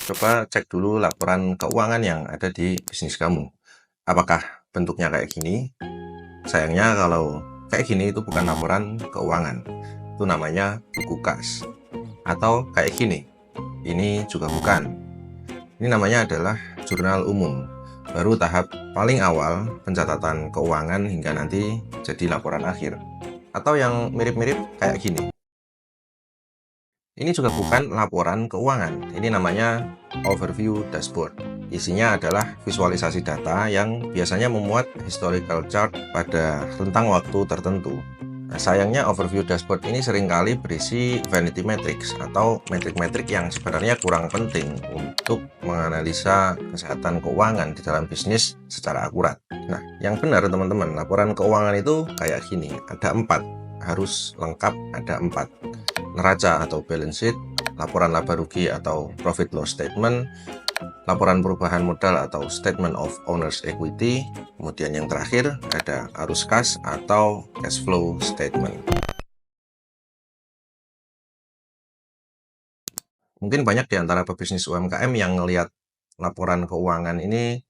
coba cek dulu laporan keuangan yang ada di bisnis kamu. Apakah bentuknya kayak gini? Sayangnya kalau kayak gini itu bukan laporan keuangan. Itu namanya buku kas. Atau kayak gini. Ini juga bukan. Ini namanya adalah jurnal umum. Baru tahap paling awal pencatatan keuangan hingga nanti jadi laporan akhir. Atau yang mirip-mirip kayak gini. Ini juga bukan laporan keuangan. Ini namanya overview dashboard. Isinya adalah visualisasi data yang biasanya memuat historical chart pada rentang waktu tertentu. Nah, sayangnya overview dashboard ini seringkali berisi vanity metrics atau metrik-metrik yang sebenarnya kurang penting untuk menganalisa kesehatan keuangan di dalam bisnis secara akurat. Nah, yang benar teman-teman, laporan keuangan itu kayak gini, ada 4, harus lengkap ada 4. Neraca atau balance sheet, laporan laba rugi atau profit loss statement, laporan perubahan modal atau statement of owner's equity, kemudian yang terakhir ada arus kas atau cash flow statement. Mungkin banyak di antara pebisnis UMKM yang ngelihat laporan keuangan ini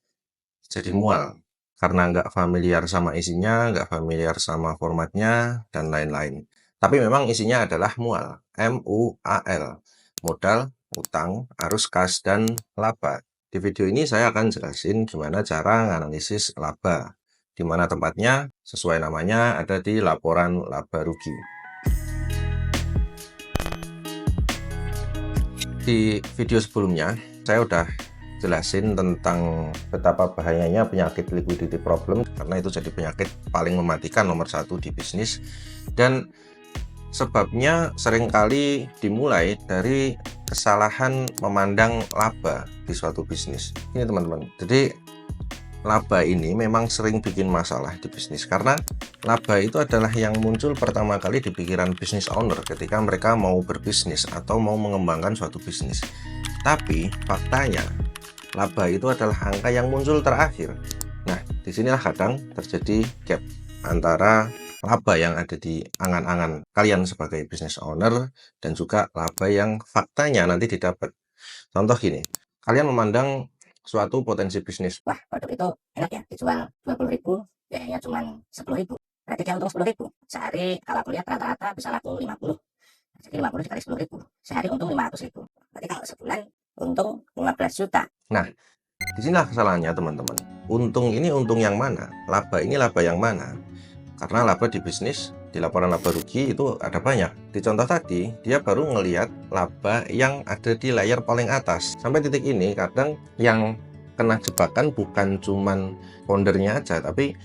jadi mual karena nggak familiar sama isinya, nggak familiar sama formatnya, dan lain-lain. Tapi memang isinya adalah mual, M-U-A-L, modal, utang, arus kas, dan laba. Di video ini saya akan jelasin gimana cara menganalisis laba, di mana tempatnya sesuai namanya ada di laporan laba rugi. Di video sebelumnya, saya udah jelasin tentang betapa bahayanya penyakit liquidity problem, karena itu jadi penyakit paling mematikan nomor 1 di bisnis, dan sebabnya seringkali dimulai dari kesalahan memandang laba di suatu bisnis. Ini teman-teman, jadi laba ini memang sering bikin masalah di bisnis karena laba itu adalah yang muncul pertama kali di pikiran business owner ketika mereka mau berbisnis atau mau mengembangkan suatu bisnis. Tapi faktanya laba itu adalah angka yang muncul terakhir. Nah, disinilah kadang terjadi gap antara laba yang ada di angan-angan kalian sebagai business owner dan juga laba yang faktanya nanti didapat. Contoh gini, kalian memandang suatu potensi bisnis. Wah, produk itu enak ya, dijual 20.000, biayanya cuma 10.000. Berarti dia untung 10.000. Sehari kalau aku lihat rata-rata bisa laku 50. Jadi 50 dikali 10.000. Sehari untung 500.000. Berarti kalau sebulan untung 15 juta. Nah, disinilah kesalahannya teman-teman. Untung ini untung yang mana? Laba ini laba yang mana? Karena laba di bisnis, di laporan laba rugi itu ada banyak. Di contoh tadi, dia baru ngelihat laba yang ada di layar paling atas. Sampai titik ini, kadang yang kena jebakan bukan cuman foundernya aja, tapi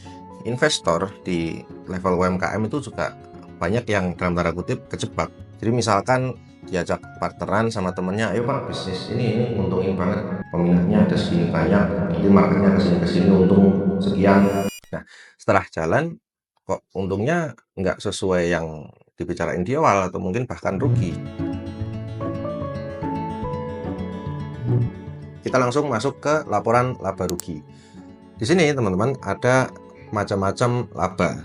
investor di level UMKM itu juga banyak yang dalam tanda kutip kejebak. Jadi misalkan diajak partneran sama temennya, ayo pak bisnis ini untungin banget, peminatnya ada segini banyak, nanti marketnya kesini untung sekian. Nah, setelah jalan kok untungnya nggak sesuai yang dibicarain di awal atau mungkin bahkan rugi. Kita langsung masuk ke laporan laba rugi. Di sini teman-teman ada macam-macam laba.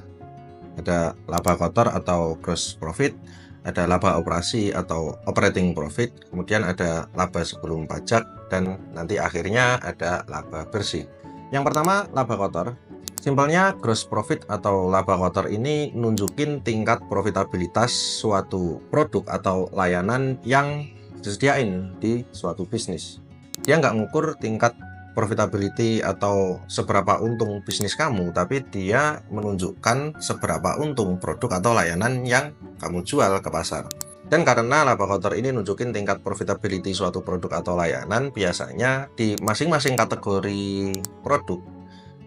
Ada laba kotor atau gross profit, ada laba operasi atau operating profit, kemudian ada laba sebelum pajak, dan nanti akhirnya ada laba bersih. Yang pertama, laba kotor. Simpelnya gross profit atau laba kotor ini nunjukin tingkat profitabilitas suatu produk atau layanan yang disediain di suatu bisnis. Dia nggak ngukur tingkat profitability atau seberapa untung bisnis kamu, tapi dia menunjukkan seberapa untung produk atau layanan yang kamu jual ke pasar. Dan karena laba kotor ini nunjukin tingkat profitability suatu produk atau layanan, biasanya di masing-masing kategori produk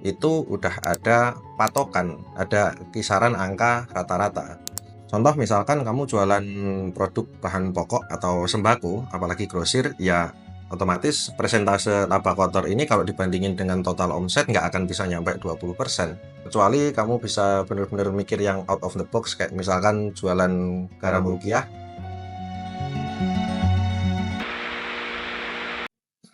itu udah ada patokan, ada kisaran angka rata-rata. Contoh misalkan kamu jualan produk bahan pokok atau sembako, apalagi grosir, ya otomatis persentase laba kotor ini kalau dibandingin dengan total omset nggak akan bisa nyampe 20%. Kecuali kamu bisa benar-benar mikir yang out of the box, kayak misalkan jualan garam rupiah.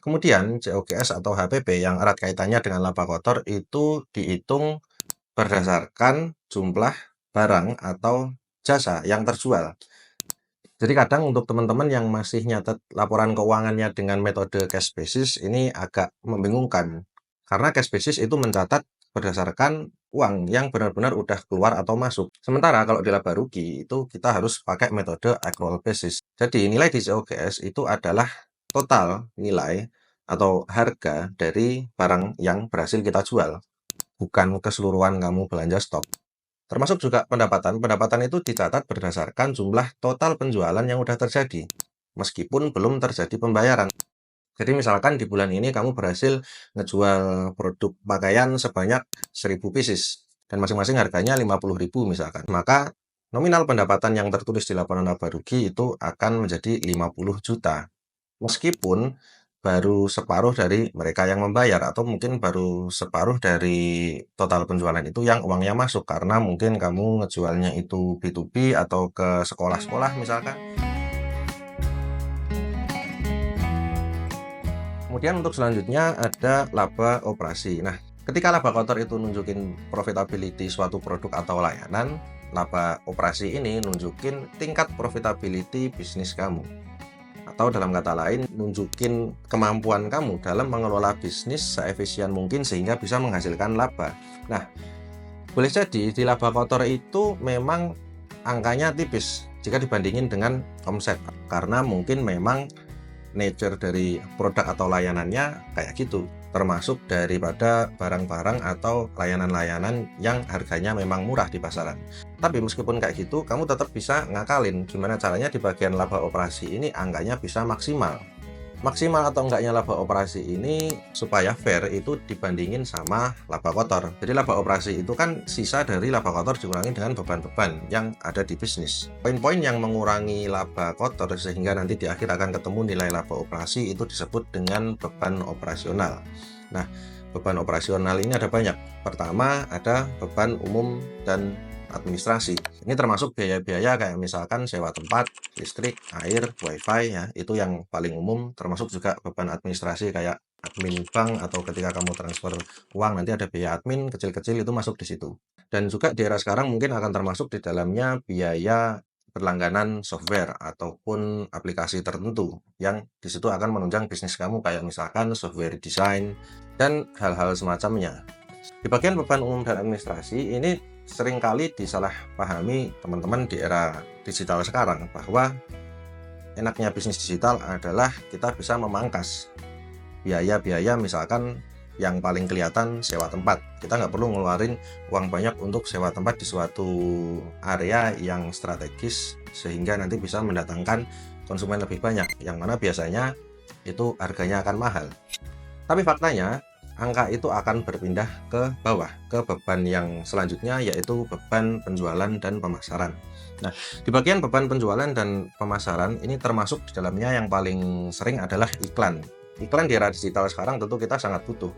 Kemudian COGS atau HPP yang erat kaitannya dengan laba kotor itu dihitung berdasarkan jumlah barang atau jasa yang terjual. Jadi kadang untuk teman-teman yang masih nyatet laporan keuangannya dengan metode cash basis ini agak membingungkan. Karena cash basis itu mencatat berdasarkan uang yang benar-benar udah keluar atau masuk. Sementara kalau di laba rugi itu kita harus pakai metode accrual basis. Jadi nilai di COGS itu adalah total nilai atau harga dari barang yang berhasil kita jual, bukan keseluruhan kamu belanja stok. Termasuk juga pendapatan. Pendapatan itu dicatat berdasarkan jumlah total penjualan yang udah terjadi, meskipun belum terjadi pembayaran. Jadi misalkan di bulan ini kamu berhasil ngejual produk pakaian sebanyak 1000 pieces, dan masing-masing harganya 50.000 misalkan. Maka nominal pendapatan yang tertulis di laporan laba rugi itu akan menjadi 50 juta. Meskipun baru separuh dari mereka yang membayar, atau mungkin baru separuh dari total penjualan itu yang uangnya masuk, karena mungkin kamu ngejualnya itu B2B atau ke sekolah-sekolah misalkan. Kemudian untuk selanjutnya ada laba operasi. Nah, ketika laba kotor itu nunjukin profitability suatu produk atau layanan, laba operasi ini nunjukin tingkat profitability bisnis kamu. Atau dalam kata lain, nunjukin kemampuan kamu dalam mengelola bisnis seefisien mungkin sehingga bisa menghasilkan laba. Nah, boleh jadi di laba kotor itu memang angkanya tipis jika dibandingin dengan omset, karena mungkin memang nature dari produk atau layanannya kayak gitu, termasuk daripada barang-barang atau layanan-layanan yang harganya memang murah di pasaran. Tapi meskipun kayak gitu, kamu tetap bisa ngakalin gimana caranya di bagian laba operasi ini angkanya bisa maksimal. Maksimal atau enggaknya laba operasi ini supaya fair itu dibandingin sama laba kotor. Jadi laba operasi itu kan sisa dari laba kotor dikurangi dengan beban-beban yang ada di bisnis. Poin-poin yang mengurangi laba kotor sehingga nanti di akhir akan ketemu nilai laba operasi itu disebut dengan beban operasional. Nah, beban operasional ini ada banyak. Pertama, ada beban umum dan administrasi. Ini termasuk biaya-biaya kayak misalkan sewa tempat, listrik, air, wifi ya, itu yang paling umum. Termasuk juga beban administrasi kayak admin bank, atau ketika kamu transfer uang nanti ada biaya admin kecil-kecil itu masuk di situ. Dan juga di era sekarang mungkin akan termasuk di dalamnya biaya berlangganan software ataupun aplikasi tertentu yang di situ akan menunjang bisnis kamu, kayak misalkan software design dan hal-hal semacamnya. Di bagian beban umum dan administrasi ini seringkali disalahpahami teman-teman di era digital sekarang, bahwa enaknya bisnis digital adalah kita bisa memangkas biaya-biaya, misalkan yang paling kelihatan sewa tempat. Kita nggak perlu ngeluarin uang banyak untuk sewa tempat di suatu area yang strategis sehingga nanti bisa mendatangkan konsumen lebih banyak, yang mana biasanya itu harganya akan mahal. Tapi faktanya angka itu akan berpindah ke bawah, ke beban yang selanjutnya, yaitu beban penjualan dan pemasaran. Nah, di bagian beban penjualan dan pemasaran ini termasuk di dalamnya yang paling sering adalah iklan. Iklan di era digital sekarang tentu kita sangat butuh.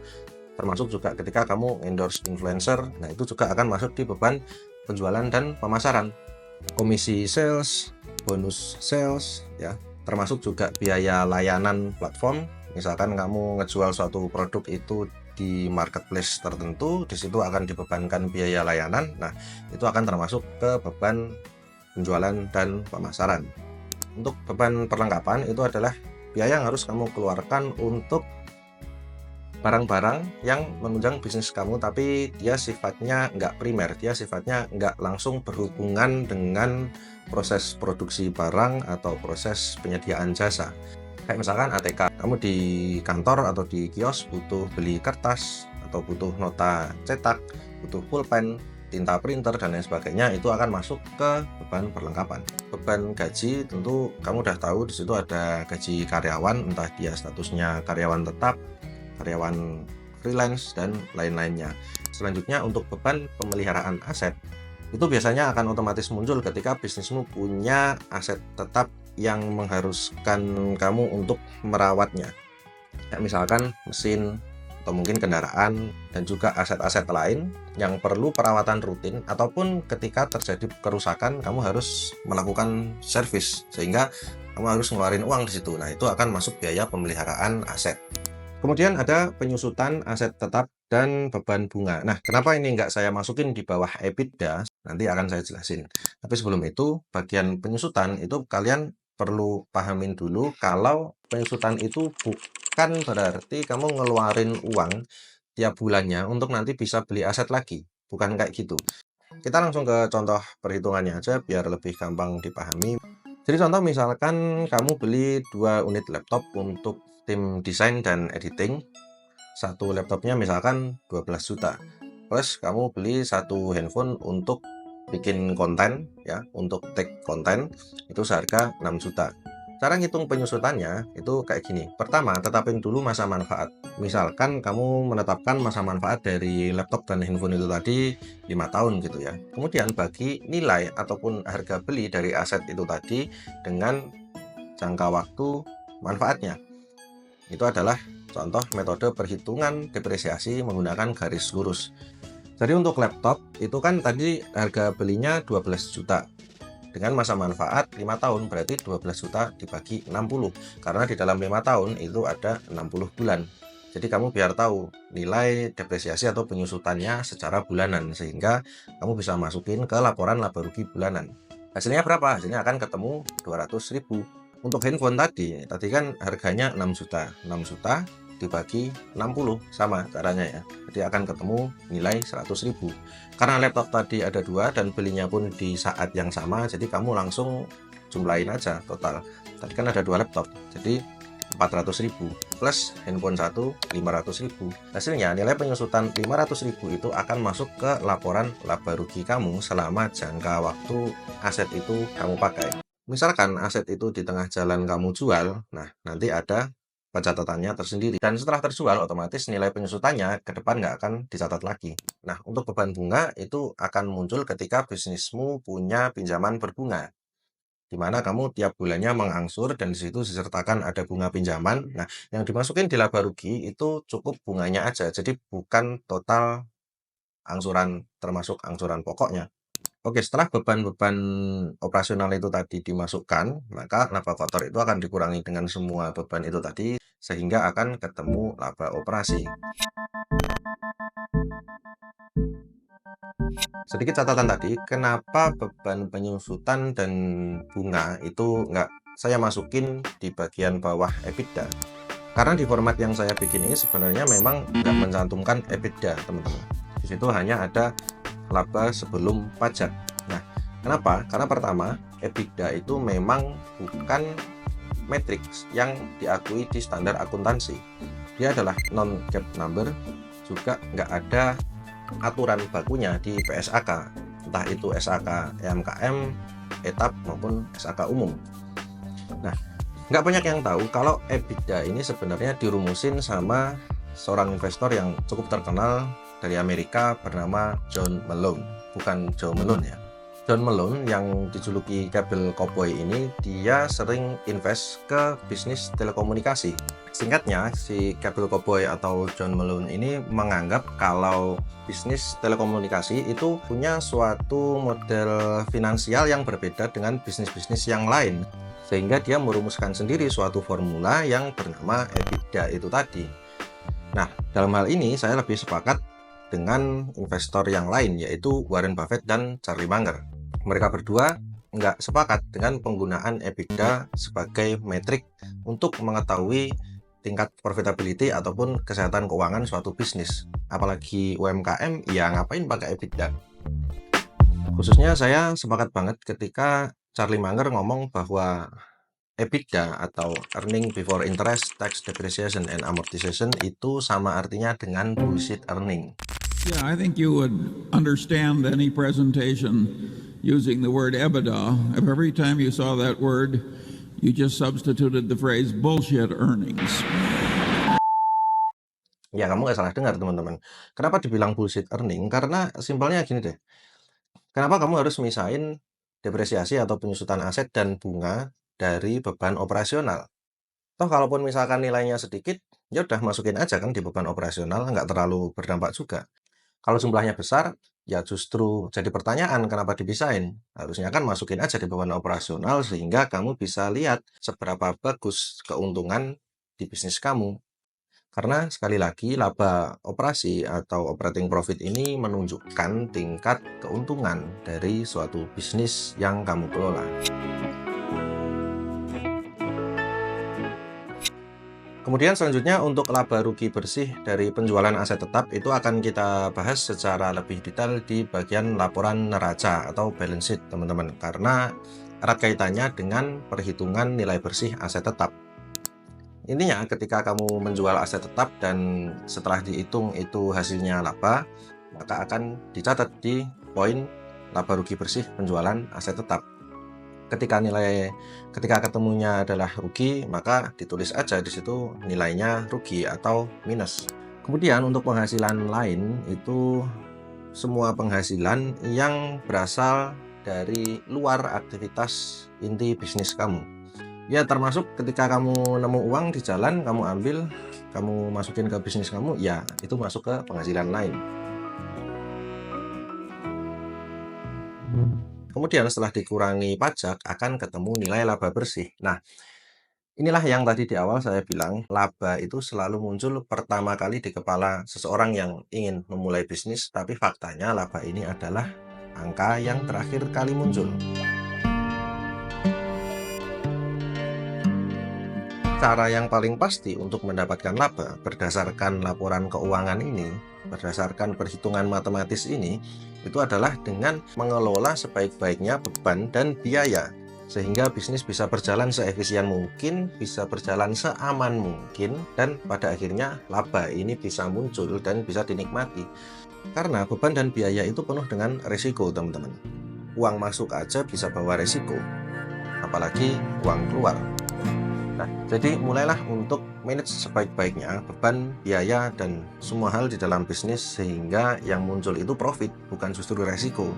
Termasuk juga ketika kamu endorse influencer, nah itu juga akan masuk di beban penjualan dan pemasaran. Komisi sales, bonus sales, ya, termasuk juga biaya layanan platform. Misalkan kamu ngejual suatu produk itu di marketplace tertentu, di situ akan dibebankan biaya layanan. Nah, itu akan termasuk ke beban penjualan dan pemasaran. Untuk beban perlengkapan itu adalah biaya yang harus kamu keluarkan untuk barang-barang yang menunjang bisnis kamu, tapi dia sifatnya nggak primer, dia sifatnya nggak langsung berhubungan dengan proses produksi barang atau proses penyediaan jasa. Kayak misalkan ATK, kamu di kantor atau di kios butuh beli kertas, atau butuh nota cetak, butuh pulpen, tinta printer, dan lain sebagainya, itu akan masuk ke beban perlengkapan. Beban gaji tentu kamu udah tahu, di situ ada gaji karyawan, entah dia statusnya karyawan tetap, karyawan freelance, dan lain-lainnya. Selanjutnya untuk beban pemeliharaan aset, itu biasanya akan otomatis muncul ketika bisnismu punya aset tetap yang mengharuskan kamu untuk merawatnya. Kayak misalkan mesin, atau mungkin kendaraan, dan juga aset-aset lain yang perlu perawatan rutin, ataupun ketika terjadi kerusakan kamu harus melakukan servis sehingga kamu harus ngeluarin uang di situ. Nah, itu akan masuk biaya pemeliharaan aset. Kemudian ada penyusutan aset tetap dan beban bunga. Nah, kenapa ini nggak saya masukin di bawah EBITDA? Nanti akan saya jelasin. Tapi sebelum itu, bagian penyusutan itu kalian perlu pahamin dulu kalau penyusutan itu bukan berarti kamu ngeluarin uang tiap bulannya untuk nanti bisa beli aset lagi. Bukan kayak gitu. Kita langsung ke contoh perhitungannya aja biar lebih gampang dipahami. Jadi contoh misalkan kamu beli 2 unit laptop untuk tim desain dan editing. Satu laptopnya misalkan 12 juta. Plus kamu beli satu handphone untuk bikin konten ya, untuk take konten itu seharga 6 juta. Cara ngitung penyusutannya itu kayak gini. Pertama, tetapin dulu masa manfaat. Misalkan kamu menetapkan masa manfaat dari laptop dan handphone itu tadi 5 tahun gitu ya. Kemudian bagi nilai ataupun harga beli dari aset itu tadi dengan jangka waktu manfaatnya. Itu adalah contoh metode perhitungan depresiasi menggunakan garis lurus. Jadi untuk laptop itu kan tadi harga belinya 12 juta. Dengan masa manfaat 5 tahun berarti 12 juta dibagi 60. Karena di dalam 5 tahun itu ada 60 bulan. Jadi kamu biar tahu nilai depresiasi atau penyusutannya secara bulanan. Sehingga kamu bisa masukin ke laporan laba rugi bulanan. Hasilnya berapa? Hasilnya akan ketemu 200.000. Untuk handphone tadi kan harganya 6 juta. 6 juta dibagi 60 sama caranya ya. Jadi akan ketemu nilai 100.000. Karena laptop tadi ada 2 dan belinya pun di saat yang sama, jadi kamu langsung jumlahin aja total. Tadi kan ada 2 laptop, jadi 400.000 plus handphone 1 500.000. Hasilnya nilai penyusutan 500.000 itu akan masuk ke laporan laba rugi kamu selama jangka waktu aset itu kamu pakai. Misalkan aset itu di tengah jalan kamu jual, nah nanti ada pencatatannya tersendiri. Dan setelah terjual, otomatis nilai penyusutannya ke depan nggak akan dicatat lagi. Nah, untuk beban bunga itu akan muncul ketika bisnismu punya pinjaman berbunga, di mana kamu tiap bulannya mengangsur dan di situ disertakan ada bunga pinjaman. Nah, yang dimasukin di laba rugi itu cukup bunganya aja, jadi bukan total angsuran termasuk angsuran pokoknya. Oke, setelah beban-beban operasional itu tadi dimasukkan, maka laba kotor itu akan dikurangi dengan semua beban itu tadi, sehingga akan ketemu laba operasi. Sedikit catatan tadi, kenapa beban penyusutan dan bunga itu nggak saya masukin di bagian bawah EBITDA? Karena di format yang saya bikin ini sebenarnya memang nggak mencantumkan EBITDA, teman-teman. Di situ hanya ada laba sebelum pajak. Nah, kenapa? Karena pertama, EBITDA itu memang bukan matriks yang diakui di standar akuntansi. Dia adalah non-GAAP number, juga nggak ada aturan bakunya di PSAK, entah itu SAK EMKM, etap maupun SAK umum. Nah, nggak banyak yang tahu kalau EBITDA ini sebenarnya dirumusin sama seorang investor yang cukup terkenal dari Amerika bernama John Malone, bukan Joe Malone ya. John Malone yang dijuluki Cable Cowboy ini, dia sering invest ke bisnis telekomunikasi. Singkatnya, si Cable Cowboy atau John Malone ini menganggap kalau bisnis telekomunikasi itu punya suatu model finansial yang berbeda dengan bisnis-bisnis yang lain. Sehingga dia merumuskan sendiri suatu formula yang bernama EBITDA itu tadi. Nah, dalam hal ini saya lebih sepakat dengan investor yang lain, yaitu Warren Buffett dan Charlie Munger. Mereka berdua nggak sepakat dengan penggunaan EBITDA sebagai metrik untuk mengetahui tingkat profitability ataupun kesehatan keuangan suatu bisnis. Apalagi UMKM, ya ngapain pakai EBITDA? Khususnya saya sepakat banget ketika Charlie Munger ngomong bahwa EBITDA atau earning before interest, tax, depreciation, and amortization itu sama artinya dengan bullshit earning. Yeah, I think you would understand any presentation using the word EBITDA if every time you saw that word, you just substituted the phrase bullshit earnings. Ya, kamu nggak salah dengar, teman-teman. Kenapa dibilang bullshit earning? Karena simpelnya gini deh. Kenapa kamu harus misahin depresiasi atau penyusutan aset dan bunga dari beban operasional? Toh kalaupun misalkan nilainya sedikit, ya udah masukin aja kan di beban operasional, nggak terlalu berdampak juga. Kalau jumlahnya besar, ya justru jadi pertanyaan kenapa dipisahin. Harusnya kan masukin aja di beban operasional sehingga kamu bisa lihat seberapa bagus keuntungan di bisnis kamu. Karena sekali lagi laba operasi atau operating profit ini menunjukkan tingkat keuntungan dari suatu bisnis yang kamu kelola. Kemudian selanjutnya untuk laba rugi bersih dari penjualan aset tetap itu akan kita bahas secara lebih detail di bagian laporan neraca atau balance sheet teman-teman, karena erat kaitannya dengan perhitungan nilai bersih aset tetap. Intinya ketika kamu menjual aset tetap dan setelah dihitung itu hasilnya laba, maka akan dicatat di poin laba rugi bersih penjualan aset tetap. Ketika ketemunya adalah rugi, maka ditulis aja di situ nilainya rugi atau minus. Kemudian untuk penghasilan lain itu semua penghasilan yang berasal dari luar aktivitas inti bisnis kamu. Ya, termasuk ketika kamu nemu uang di jalan, kamu ambil, kamu masukin ke bisnis kamu, ya itu masuk ke penghasilan lain. Kemudian setelah dikurangi pajak akan ketemu nilai laba bersih. Nah, inilah yang tadi di awal saya bilang, laba itu selalu muncul pertama kali di kepala seseorang yang ingin memulai bisnis, tapi faktanya laba ini adalah angka yang terakhir kali muncul. Cara yang paling pasti untuk mendapatkan laba berdasarkan laporan keuangan ini, berdasarkan perhitungan matematis ini, itu adalah dengan mengelola sebaik-baiknya beban dan biaya, sehingga bisnis bisa berjalan seefisien mungkin, bisa berjalan seaman mungkin, dan pada akhirnya laba ini bisa muncul dan bisa dinikmati. Karena beban dan biaya itu penuh dengan resiko, teman-teman. Uang masuk aja bisa bawa resiko, apalagi uang keluar. Nah, jadi mulailah untuk manage sebaik-baiknya beban, biaya, dan semua hal di dalam bisnis sehingga yang muncul itu profit, bukan justru resiko.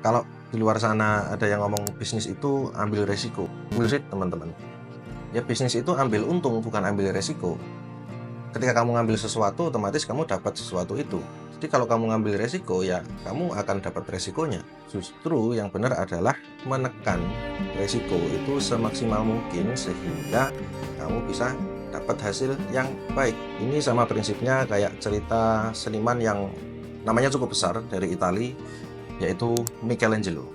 Kalau di luar sana ada yang ngomong bisnis itu ambil resiko, bullshit teman-teman. Ya, bisnis itu ambil untung, bukan ambil resiko. Ketika kamu ngambil sesuatu, otomatis kamu dapat sesuatu itu. Jadi kalau kamu ngambil resiko, ya kamu akan dapat resikonya. Justru yang benar adalah menekan resiko itu semaksimal mungkin sehingga kamu bisa dapat hasil yang baik. Ini sama prinsipnya kayak cerita seniman yang namanya cukup besar dari Italia, yaitu Michelangelo.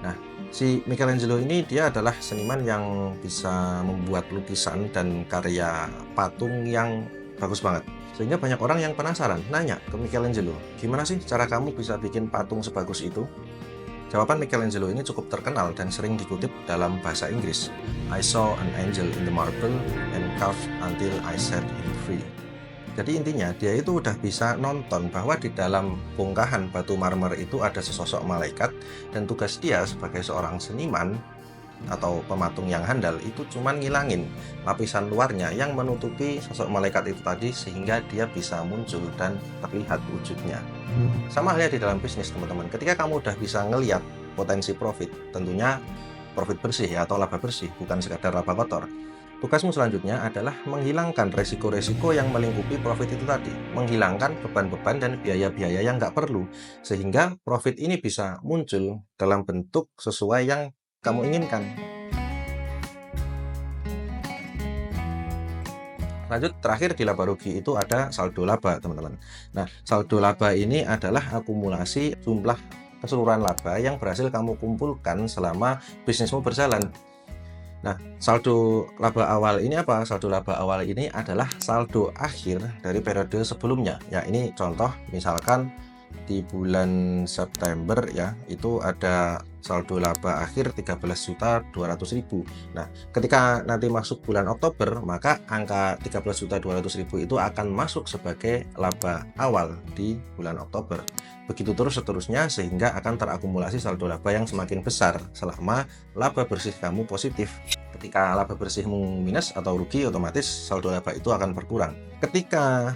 Nah, si Michelangelo ini dia adalah seniman yang bisa membuat lukisan dan karya patung yang bagus banget. Sehingga banyak orang yang penasaran, nanya ke Michelangelo, gimana sih cara kamu bisa bikin patung sebagus itu? Jawaban Michelangelo ini cukup terkenal dan sering dikutip dalam bahasa Inggris. I saw an angel in the marble and carved until I set him free. Jadi intinya dia itu udah bisa nonton bahwa di dalam bongkahan batu marmer itu ada sesosok malaikat, dan tugas dia sebagai seorang seniman atau pematung yang handal itu cuman ngilangin lapisan luarnya yang menutupi sosok malaikat itu tadi sehingga dia bisa muncul dan terlihat wujudnya. Sama halnya di dalam bisnis, teman-teman. Ketika kamu udah bisa ngelihat potensi profit, tentunya profit bersih ya, atau laba bersih, bukan sekadar laba kotor. Tugasmu selanjutnya adalah menghilangkan resiko-resiko yang melingkupi profit itu tadi, menghilangkan beban-beban dan biaya-biaya yang nggak perlu, sehingga profit ini bisa muncul dalam bentuk sesuai yang kamu inginkan. Lanjut, terakhir di laba rugi itu ada saldo laba, teman-teman. Nah, saldo laba ini adalah akumulasi jumlah keseluruhan laba yang berhasil kamu kumpulkan selama bisnismu berjalan. Nah, saldo laba awal ini apa? Saldo laba awal ini adalah saldo akhir dari periode sebelumnya. Ya, ini contoh misalkan di bulan September ya, itu ada saldo laba akhir 13.200.000. Nah, ketika nanti masuk bulan Oktober, maka angka 13.200.000 itu akan masuk sebagai laba awal di bulan Oktober. Begitu terus seterusnya sehingga akan terakumulasi saldo laba yang semakin besar selama laba bersih kamu positif. Ketika laba bersihmu minus atau rugi, otomatis saldo laba itu akan berkurang. Ketika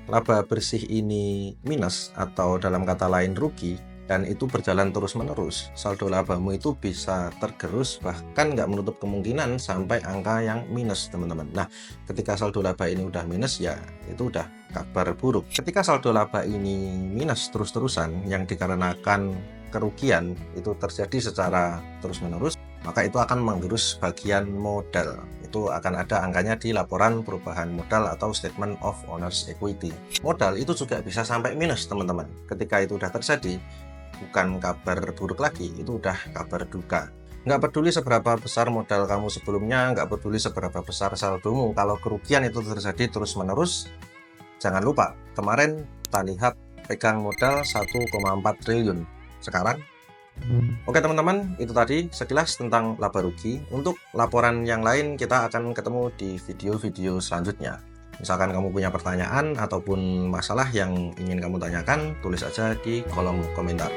laba bersih ini minus atau dalam kata lain rugi dan itu berjalan terus-menerus, saldo labamu itu bisa tergerus, bahkan nggak menutup kemungkinan sampai angka yang minus, teman-teman. Nah, ketika saldo laba ini udah minus, ya itu udah kabar buruk. Ketika saldo laba ini minus terus-terusan yang dikarenakan kerugian itu terjadi secara terus-menerus, maka itu akan menggerus bagian modal. Itu akan ada angkanya di laporan perubahan modal atau statement of owner's equity. Modal itu juga bisa sampai minus, teman-teman. Ketika itu udah terjadi, bukan kabar buruk lagi, itu udah kabar duka. Nggak peduli seberapa besar modal kamu sebelumnya, nggak peduli seberapa besar saldomu, kalau kerugian itu terjadi terus-menerus, jangan lupa, kemarin kita lihat pegang modal 1,4 triliun. Sekarang, oke teman-teman, itu tadi sekilas tentang laba rugi. Untuk laporan yang lain kita akan ketemu di video-video selanjutnya. Misalkan kamu punya pertanyaan ataupun masalah yang ingin kamu tanyakan, tulis aja di kolom komentar.